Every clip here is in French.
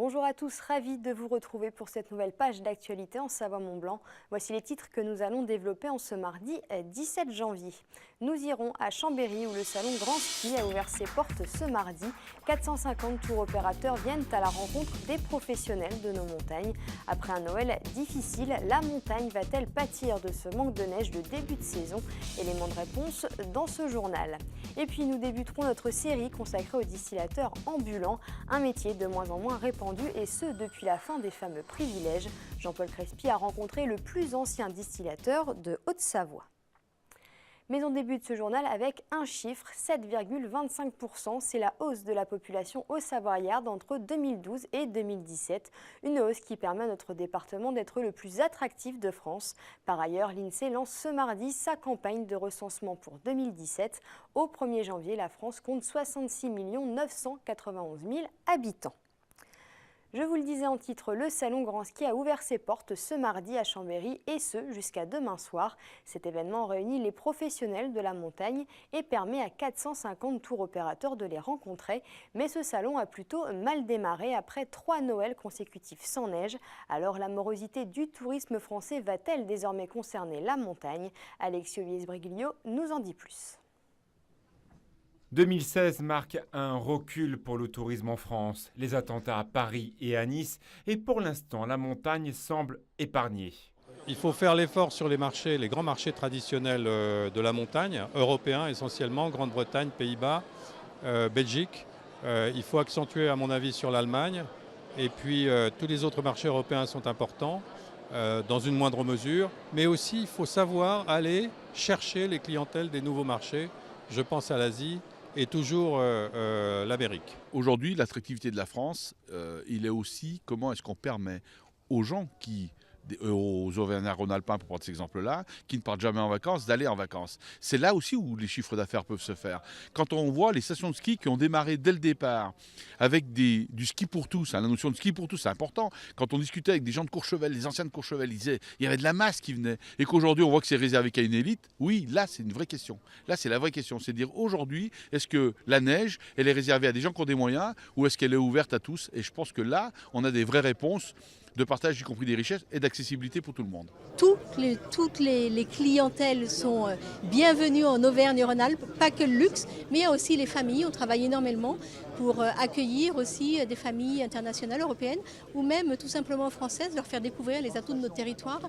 Bonjour à tous, ravi de vous retrouver pour cette nouvelle page d'actualité en Savoie-Mont-Blanc. Voici les titres que nous allons développer en ce mardi 17 janvier. Nous irons à Chambéry où le salon Grand Ski a ouvert ses portes ce mardi. 450 tours opérateurs viennent à la rencontre des professionnels de nos montagnes. Après un Noël difficile, la montagne va-t-elle pâtir de ce manque de neige de début de saison? Élément de réponse dans ce journal. Et puis nous débuterons notre série consacrée aux distillateurs ambulants, un métier de moins en moins répandu et ce depuis la fin des fameux privilèges. Jean-Paul Crespi a rencontré le plus ancien distillateur de Haute-Savoie. Mais on débute ce journal avec un chiffre, 7,25%. C'est la hausse de la population haut-savoyarde entre 2012 et 2017. Une hausse qui permet à notre département d'être le plus attractif de France. Par ailleurs, l'INSEE lance ce mardi sa campagne de recensement pour 2017. Au 1er janvier, la France compte 66 991 000 habitants. Je vous le disais en titre, le salon Grand Ski a ouvert ses portes ce mardi à Chambéry et ce jusqu'à demain soir. Cet événement réunit les professionnels de la montagne et permet à 450 tours opérateurs de les rencontrer. Mais ce salon a plutôt mal démarré après 3 Noëls consécutifs sans neige. Alors la morosité du tourisme français va-t-elle désormais concerner la montagne? Alexio Viesbriglio nous en dit plus. 2016 marque un recul pour le tourisme en France, les attentats à Paris et à Nice, et pour l'instant, la montagne semble épargnée. Il faut faire l'effort sur les marchés, les grands marchés traditionnels de la montagne, européens essentiellement, Grande-Bretagne, Pays-Bas, Belgique. Il faut accentuer à mon avis sur l'Allemagne, et puis tous les autres marchés européens sont importants, dans une moindre mesure, mais aussi il faut savoir aller chercher les clientèles des nouveaux marchés, je pense à l'Asie, et toujours l'Amérique. Aujourd'hui, l'attractivité de la France, il est aussi comment est-ce qu'on permet aux gens aux Auvergnats-Rhône-Alpins, pour prendre cet exemple-là, qui ne partent jamais en vacances, d'aller en vacances. C'est là aussi où les chiffres d'affaires peuvent se faire. Quand on voit les stations de ski qui ont démarré dès le départ avec du ski pour tous, la notion de ski pour tous, c'est important. Quand on discutait avec des gens de Courchevel, les anciens de Courchevel, ils disaient il y avait de la masse qui venait. Et qu'aujourd'hui, on voit que c'est réservé qu'à une élite. Oui, là, c'est une vraie question. Là, c'est la vraie question. C'est de dire aujourd'hui, est-ce que la neige, elle est réservée à des gens qui ont des moyens ou est-ce qu'elle est ouverte à tous? Et je pense que là, on a des vraies réponses de partage, y compris des richesses, et d'accessibilité pour tout le monde. Toutes les clientèles sont bienvenues en Auvergne-Rhône-Alpes, pas que le luxe, mais aussi les familles. On travaille énormément pour accueillir aussi des familles internationales, européennes, ou même tout simplement françaises, leur faire découvrir les atouts de notre territoire,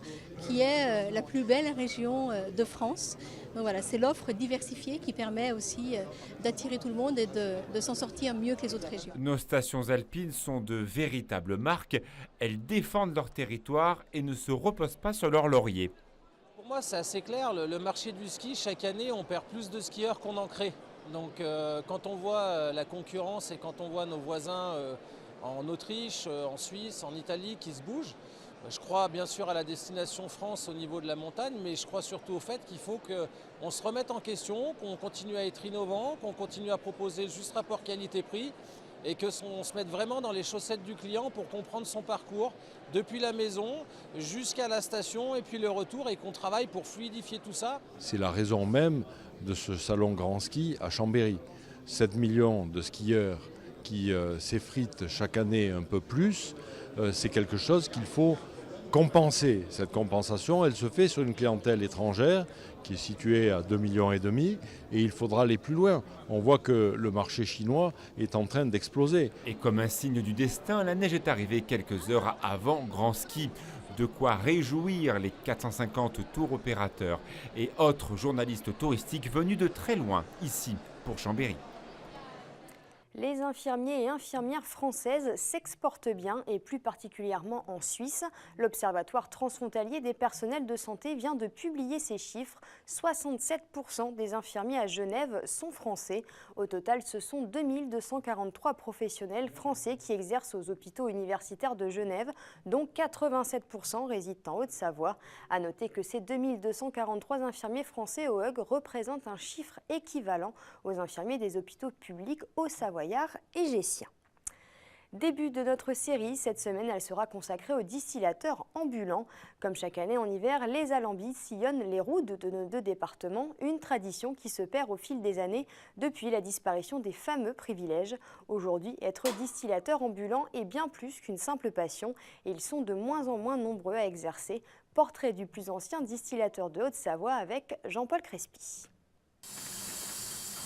qui est la plus belle région de France. Donc voilà, c'est l'offre diversifiée qui permet aussi d'attirer tout le monde et de s'en sortir mieux que les autres régions. Nos stations alpines sont de véritables marques. Elles défendent leur territoire et ne se reposent pas sur leur laurier. Pour moi, c'est assez clair. Le marché du ski, chaque année, on perd plus de skieurs qu'on en crée. Donc quand on voit la concurrence et quand on voit nos voisins en Autriche, en Suisse, en Italie qui se bougent, je crois bien sûr à la destination France au niveau de la montagne, mais je crois surtout au fait qu'il faut qu'on se remette en question, qu'on continue à être innovant, qu'on continue à proposer le juste rapport qualité-prix et qu'on se mette vraiment dans les chaussettes du client pour comprendre son parcours depuis la maison jusqu'à la station et puis le retour et qu'on travaille pour fluidifier tout ça. C'est la raison même de ce salon Grand Ski à Chambéry. 7 millions de skieurs qui s'effritent chaque année un peu plus, c'est quelque chose qu'il faut compenser. Cette compensation, elle se fait sur une clientèle étrangère qui est située à 2,5 millions et il faudra aller plus loin. On voit que le marché chinois est en train d'exploser. Et comme un signe du destin, la neige est arrivée quelques heures avant Grand Ski. De quoi réjouir les 450 tours opérateurs et autres journalistes touristiques venus de très loin, ici, pour Chambéry. Les infirmiers et infirmières françaises s'exportent bien et plus particulièrement en Suisse. L'Observatoire transfrontalier des personnels de santé vient de publier ces chiffres. 67% des infirmiers à Genève sont français. Au total, ce sont 2243 professionnels français qui exercent aux hôpitaux universitaires de Genève, dont 87% résident en Haute-Savoie. À noter que ces 2243 infirmiers français au HUG représentent un chiffre équivalent aux infirmiers des hôpitaux publics haut-savoyards et gessiens. Début de notre série, cette semaine elle sera consacrée aux distillateurs ambulants. Comme chaque année en hiver, les alambics sillonnent les routes de nos deux départements, une tradition qui se perd au fil des années depuis la disparition des fameux privilèges. Aujourd'hui, être distillateur ambulant est bien plus qu'une simple passion et ils sont de moins en moins nombreux à exercer. Portrait du plus ancien distillateur de Haute-Savoie avec Jean-Paul Crespi.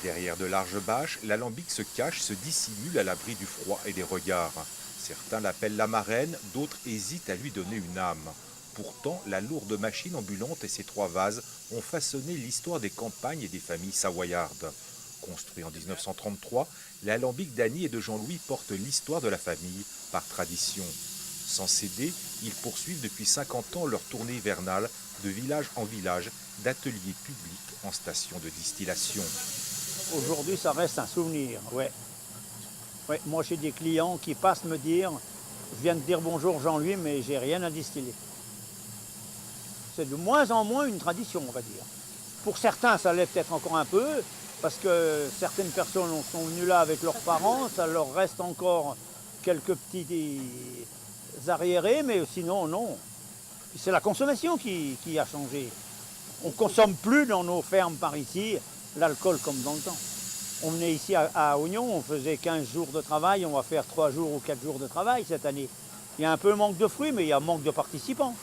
Derrière de larges bâches, l'alambic se cache, se dissimule à l'abri du froid et des regards. Certains l'appellent la marraine, d'autres hésitent à lui donner une âme. Pourtant, la lourde machine ambulante et ses 3 vases ont façonné l'histoire des campagnes et des familles savoyardes. Construit en 1933, l'alambic d'Annie et de Jean-Louis porte l'histoire de la famille par tradition. Sans céder, ils poursuivent depuis 50 ans leur tournée hivernale de village en village, d'ateliers publics en station de distillation. Aujourd'hui, ça reste un souvenir, ouais. Moi, j'ai des clients qui passent me dire « Je viens de dire bonjour Jean-Louis, mais j'ai rien à distiller ». C'est de moins en moins une tradition, on va dire. Pour certains, ça l'est peut-être encore un peu, parce que certaines personnes sont venues là avec leurs parents, ça leur reste encore quelques petits arriérés, mais sinon, non. C'est la consommation qui a changé. On ne consomme plus dans nos fermes par ici l'alcool comme dans le temps. On venait ici à Oignon, on faisait 15 jours de travail, on va faire 3 jours ou 4 jours de travail cette année. Il y a un peu manque de fruits, mais il y a manque de participants.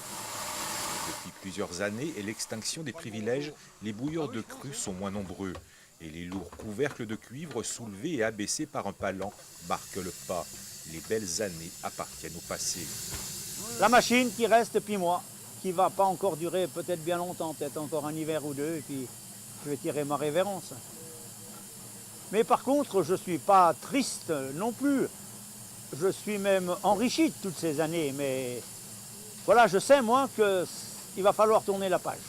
Depuis plusieurs années et l'extinction des privilèges, les bouilleurs de cru sont moins nombreux. Et les lourds couvercles de cuivre soulevés et abaissés par un palan marquent le pas. Les belles années appartiennent au passé. La machine qui reste, puis moi, qui ne va pas encore durer peut-être bien longtemps, peut-être encore un hiver ou deux, et puis je vais tirer ma révérence. Mais par contre, je ne suis pas triste non plus. Je suis même enrichi de toutes ces années. Mais voilà, je sais, moi, qu'il va falloir tourner la page.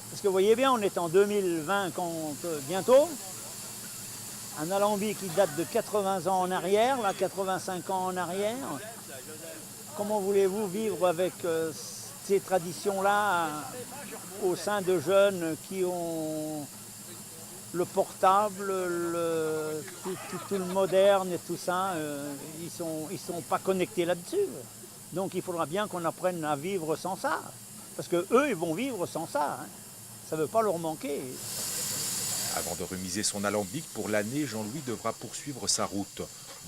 Parce que vous voyez bien, on est en 2020 bientôt. Un alambic qui date de 80 ans en arrière, là, 85 ans en arrière. Comment voulez-vous vivre avec ces traditions-là au sein de jeunes qui ont le portable, tout le moderne et tout ça, ils sont pas connectés là-dessus. Donc il faudra bien qu'on apprenne à vivre sans ça. Parce qu'eux, ils vont vivre sans ça. Hein. Ça ne veut pas leur manquer. Avant de remiser son alambic pour l'année, Jean-Louis devra poursuivre sa route.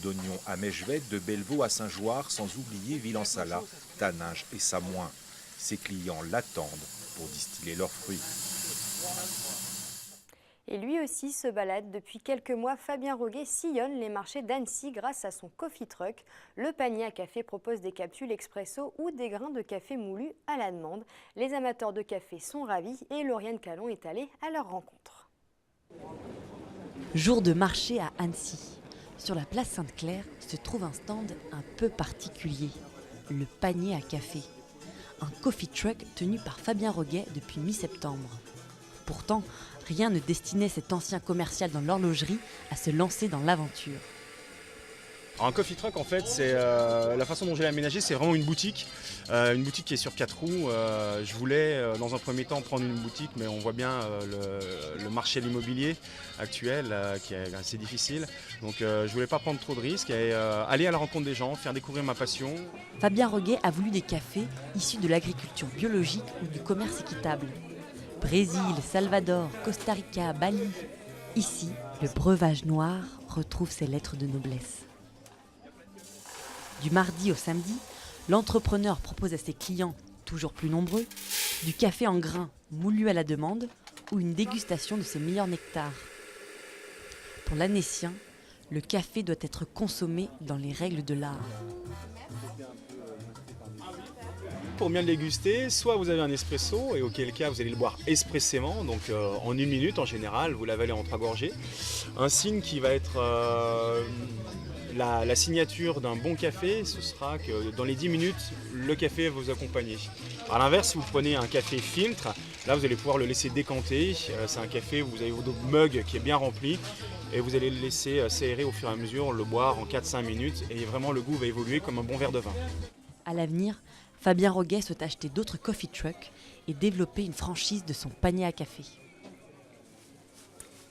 D'Ognon à Mèchevette, de Bellevaux à Saint-Jouard, sans oublier Ville-en-Salat, Taninges et Samoin. Ses clients l'attendent pour distiller leurs fruits. Et lui aussi se balade. Depuis quelques mois, Fabien Roguet sillonne les marchés d'Annecy grâce à son coffee truck. Le panier à café propose des capsules expresso ou des grains de café moulus à la demande. Les amateurs de café sont ravis et Lauriane Calon est allée à leur rencontre. Jour de marché à Annecy. Sur la place Sainte-Claire se trouve un stand un peu particulier, le panier à café. Un coffee truck tenu par Fabien Roguet depuis mi-septembre. Pourtant, rien ne destinait cet ancien commercial dans l'horlogerie à se lancer dans l'aventure. Un coffee truck, en fait, c'est la façon dont je l'ai aménagé, c'est vraiment une boutique qui est sur 4 roues. Je voulais, dans un premier temps, prendre une boutique, mais on voit bien le marché de l'immobilier actuel qui est assez difficile. Donc, je voulais pas prendre trop de risques et aller à la rencontre des gens, faire découvrir ma passion. Fabien Roguet a voulu des cafés issus de l'agriculture biologique ou du commerce équitable. Brésil, Salvador, Costa Rica, Bali. Ici, le breuvage noir retrouve ses lettres de noblesse. Du mardi au samedi, l'entrepreneur propose à ses clients, toujours plus nombreux, du café en grains moulu à la demande ou une dégustation de ses meilleurs nectars. Pour l'Annécien, le café doit être consommé dans les règles de l'art. Pour bien le déguster, soit vous avez un espresso, et auquel cas vous allez le boire expressément, donc en 1 minute en général, vous l'avalez en 3 gorgées. Un signe qui va être la signature d'un bon café, ce sera que dans les 10 minutes, le café va vous accompagner. A l'inverse, si vous prenez un café filtre, là vous allez pouvoir le laisser décanter. C'est un café où vous avez votre mug qui est bien rempli et vous allez le laisser s'aérer au fur et à mesure, le boire en 4-5 minutes et vraiment le goût va évoluer comme un bon verre de vin. À l'avenir, Fabien Roguet souhaite acheter d'autres coffee trucks et développer une franchise de son panier à café.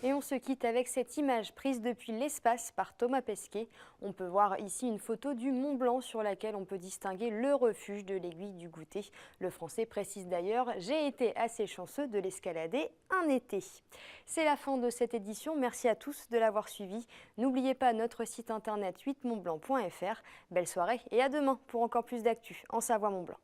Et on se quitte avec cette image prise depuis l'espace par Thomas Pesquet. On peut voir ici une photo du Mont Blanc sur laquelle on peut distinguer le refuge de l'Aiguille du Goûter. Le Français précise d'ailleurs « J'ai été assez chanceux de l'escalader un été ». C'est la fin de cette édition. Merci à tous de l'avoir suivi. N'oubliez pas notre site internet 8montblanc.fr. Belle soirée et à demain pour encore plus d'actu en Savoie-Mont-Blanc.